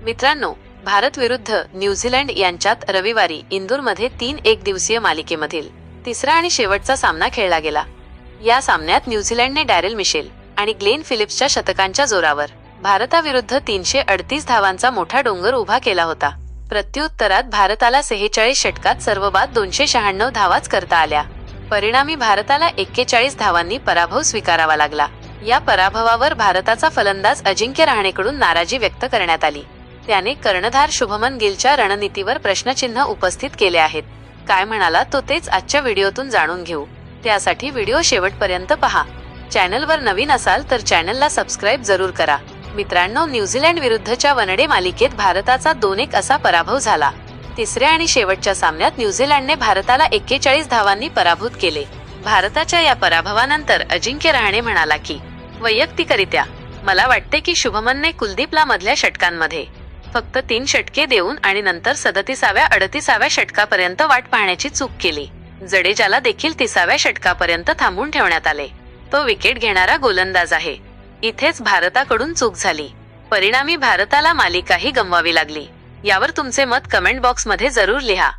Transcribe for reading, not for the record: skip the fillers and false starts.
मित्रांनो, भारत विरुद्ध न्यूझीलंड यांच्यात रविवारी इंदूरमध्ये 3 एकदिवसीय मालिकेमधील तिसरा आणि शेवटचा सामना खेळला गेला. या सामन्यात न्यूझीलंडने डॅरेल मिशेल आणि ग्लेन फिलिप्सच्या शतकांच्या जोरावर भारताविरुद्ध 338 धावांचा मोठा डोंगर उभा केला होता. प्रत्युत्तरात भारताला 46 षटकात सर्वबाद 296 धावाच करता आल्या. परिणामी भारताला 41 धावांनी पराभव स्वीकारावा लागला. या पराभवावर भारताचा फलंदाज अजिंक्य रहाणेकडून नाराजी व्यक्त करण्यात आली. त्याने कर्णधार शुभमन गिलच्या रणनीतीवर प्रश्नचिन्ह उपस्थित केले आहेत. काय म्हणाला तो तेच आजच्या व्हिडिओतून जाणून घेऊ. त्यासाठी व्हिडिओ शेवटपर्यंत पहा. चॅनलवर नवीन असाल तर चॅनलला सबस्क्राईब जरूर करा. मित्रांनो, न्यूझीलंड विरुद्धच्या वनडे मालिकेत भारताचा 2-1 असा पराभव झाला. तिसऱ्या आणि शेवटच्या सामन्यात न्यूझीलंडने भारताला 41 धावांनी पराभूत केले. भारताच्या या पराभवानंतर अजिंक्य रहाणे म्हणाला की, वैयक्तिकरित्या मला वाटते की शुभमनने कुलदीपला मधल्या षटकांमध्ये फक्त 3 षटके देऊन आणि नंतर 37व्या-38व्या षटकापर्यंत वाट पाहण्याची चूक केली. जडेजाला देखील 30व्या षटकापर्यंत थांबून ठेवण्यात आले. तो विकेट घेणारा गोलंदाज आहे. इथेच भारताकडून चूक झाली. परिणामी भारताला मालिकाही गमवावी लागली. यावर तुमचे मत कमेंट बॉक्समध्ये जरूर लिहा.